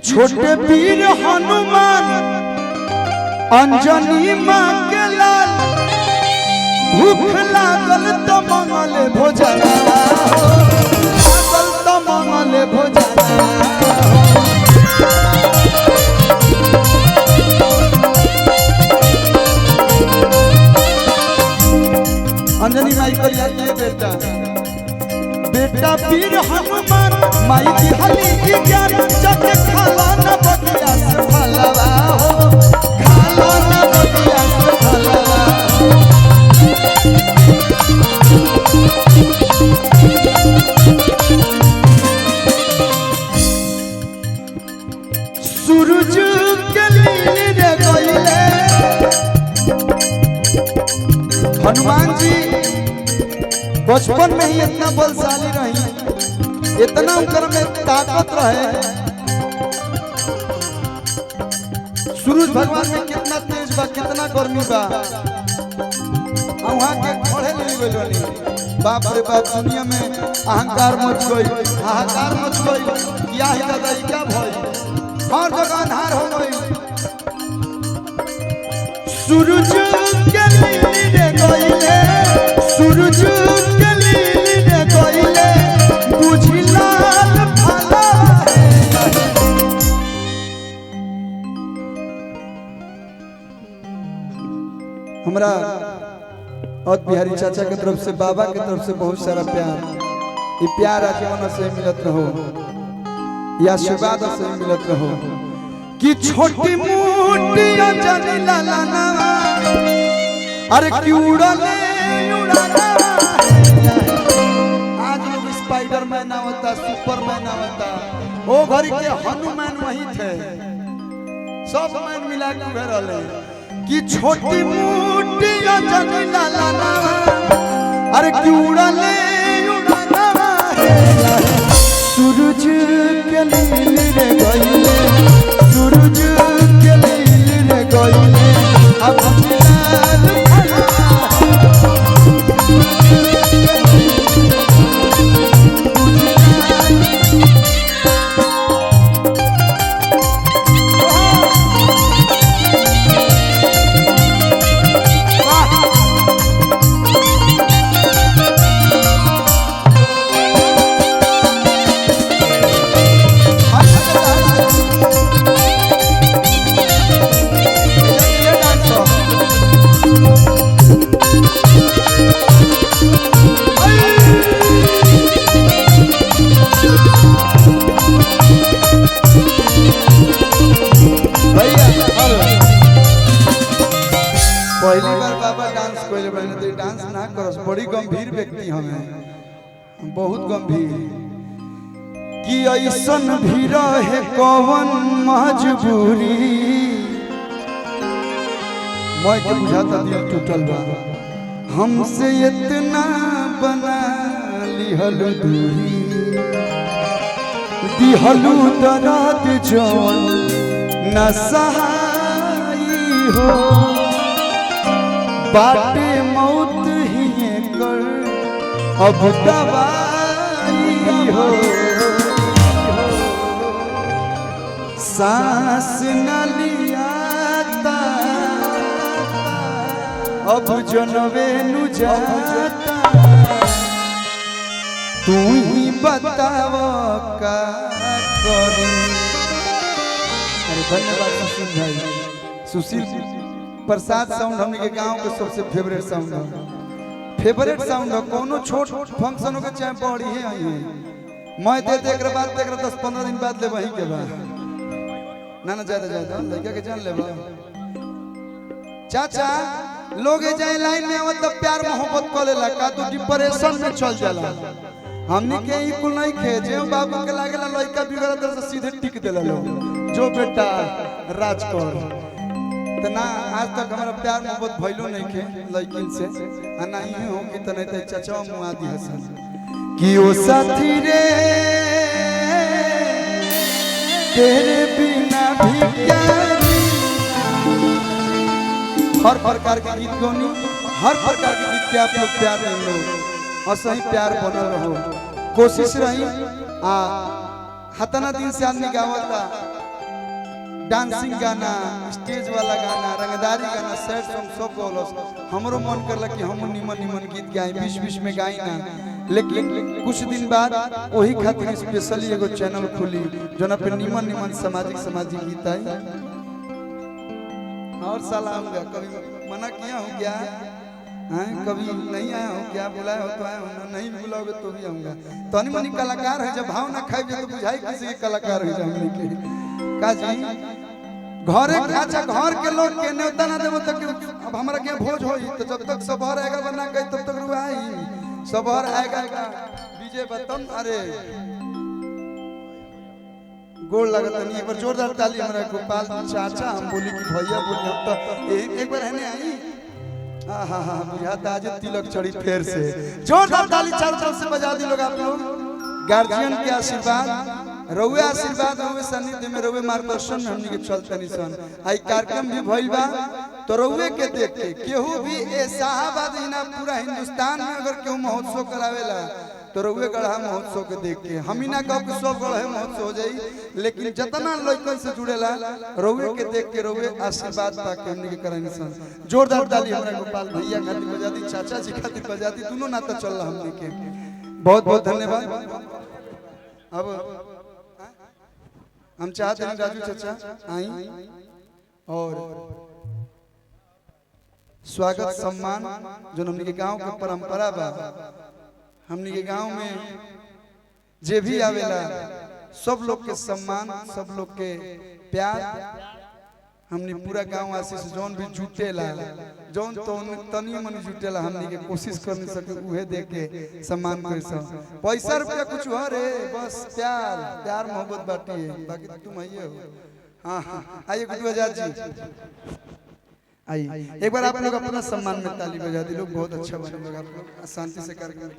छोटे वीर हनुमान अंजनी माँ के लाल भूख लागल तो मंगल भोजन लागल तो मंगल भोजन। अंजनी माई को लिया बेटा बेटा वीर हनुमान माई की हली की ज्ञान जग खाला न बगिया से फलवा हो खाला न बगिया से फलवा। सूरज के लील रे गइले हनुमान जी बचपन में ही इतना बलशाली रही, इतना उनकर में ताकत रहे। सूरज भगवान में कितना तेज बा, कितना गर्मी बा, वहां के खड़े नहीं गइल बनी। बाप रे बाप, दुनिया में अहंकार मच गई, हाहाकार मच गई। क्या ही दादा क्या भई, हर जगह अंधार हो गई। सूरज के लील रे गइले सूरज के लील रे गइले बुझी लाल भला हमरा और बिहारी चाचा के तरफ से बाबा के तरफ से बहुत सारा प्यार। ये प्यार आजीवन से मिलत रहो, या आशीर्वाद से मिलत रहो कि छोटी मोटी अंजनी लालाना अरे क्यों उड़ले उड़ाना। आज लोग स्पाइडरमैन आवता, सुपरमैन आवता, वो घर के हनुमान वही थे, सब मैन मिला के रहले कि छोटी मोटी अंजनी लालाना अरे क्यों उड़ले उड़ाना। सूरज के लील रे गइले सूरज के लील रे गइले अब लाल भला। पहली बार बाबा डांस कोई बहने तो डांस ना करस, बड़ी गंभीर व्यक्ति हमें, बहुत गंभीर कि ऐसन भी रहे कौन मजबूरी। मैं के बुझाता दिल टूटल बा, हमसे इतना बना लिहल दूरी, दिहलू दर्द जौन न सहाई हो, बाटे मौत ही कर अब दवाई हो, सांस न लियाता अब जनवे नु जाता, तू ही बताव का करी। अरे धन्यवाद सुशील भाई, सुशील प्रसाद साउंड हमने के गांव के सबसे फेवरेट साउंड है, फेवरेट साउंड है। कोनो छोट फंक्शन के चाहे बड़ी है आई है, मैं दे दे के बाद 10-15 दिन बाद ले वही के बाद ना ना ज्यादा ज्यादा लड़का के जान लेबा। चाचा लोग जाए लाइन में आवत तब प्यार मोहब्बत कर लेला का तू डिप्रेशन में चल जाला। हमनी के ई कुल नहीं खे जे बाबू के लागेला लड़का बिगड़ दर से सीधे टिक देला लोग, जो बेटा राज कर। ना आज तक हमारा प्यार मोहब्बत भइलो नहीं के लड़किन से, ना ही हो कि तने ते चाचा मुआ दी हसन कि ओ साथी रे तेरे बिना भी क्या। हर प्रकार के गीत गौनी, हर प्रकार के गीत के आप लोग प्यार दें लोग और सही प्यार बनल रहो, कोशिश रही। हतना दिन से आदमी गावता डांसिंग गाना, स्टेज वाला गाना, रंगदारी गाना, सैड सॉन्ग सब गौलस। हमरो मन करला कि हम निमन निमन गीत गाई, बीच बीच में गाई ना। लेकिन कुछ दिन बाद वही खातिर स्पेशली एगो चैनल खुली जोना पे निमन निमन सामाजिक गीत आई। और सलाम कभी मना किया हूँ क्या? कभी नहीं आया हूँ क्या? बुलाया हो तो आया हूँ ना, नहीं बुलाओगे तो भी आऊँगा। तो मनी कलाकार है, जब भाव ना खाए तो बुझाई किसी के कलाकार है हमने के काजी घरे। अच्छा घर के लोग के न्योता ना देबो तक अब हमरा के भोज होई तो जब तक सबहर आएगा बना गई तब तक रुआई सबहर आएगा डीजे बतन। अरे गोड़ लगत नहीं, एक बार जोरदार ताली हमरा गोपाल चाचा। हम बोली कि भैया बोली हम तो एक बार है आई। हाँ बुझाता आज तिलक चढ़ी फिर से। जोरदार ताली चारों तरफ से बजा दी लोग आप लोग। गार्जियन के आशीर्वाद रउए आशीर्वाद रउए सानिध्य में रउए मार्गदर्शन में हमनी के चलते निसन। आई कार्यक्रम भी भइल बा तो रउए के देख के केहू भी ए शाहबाद ही ना पूरा हिंदुस्तान में अगर केहू महोत्सव करावेला तो रउए गढ़ा महोत्सव के देख के हम ही ना कहो कि सब गढ़े महोत्सव हो जाई, लेकिन जितना लड़कन से जुड़ेला रउए के देख के रउए आशीर्वाद पाके हमनी के कराई निसन। जोरदार ताली हमरा गोपाल भैया खातिर बजा दी, चाचा जी खातिर बजा दी, दोनों नाता चल रहा हमनी के। बहुत बहुत धन्यवाद। अब हम चाहते हैं राजू चाचा आई और स्वागत सम्मान जो हमने के गांव के परंपरा बा। हमने के गांव में जे भी आवेला सब लोग के सम्मान, सब लोग के प्यार हमने पूरा गांव वासी से जौन भी जुटेला जौन तो तनी मन जुटेला हमने के कोशिश करनी सके उहे दे के सम्मान कर सब। पैसा रुपया कुछ हो रे, बस प्यार मोहब्बत बाटी है, बाकी तुम आइए हो। हाँ आइए गुड्डू आजाद जी आइए एक बार आप लोग अपना सम्मान में ताली बजा दी लोग। बहुत अच्छा बने लोग आप लोग, शांति से कार्यक्रम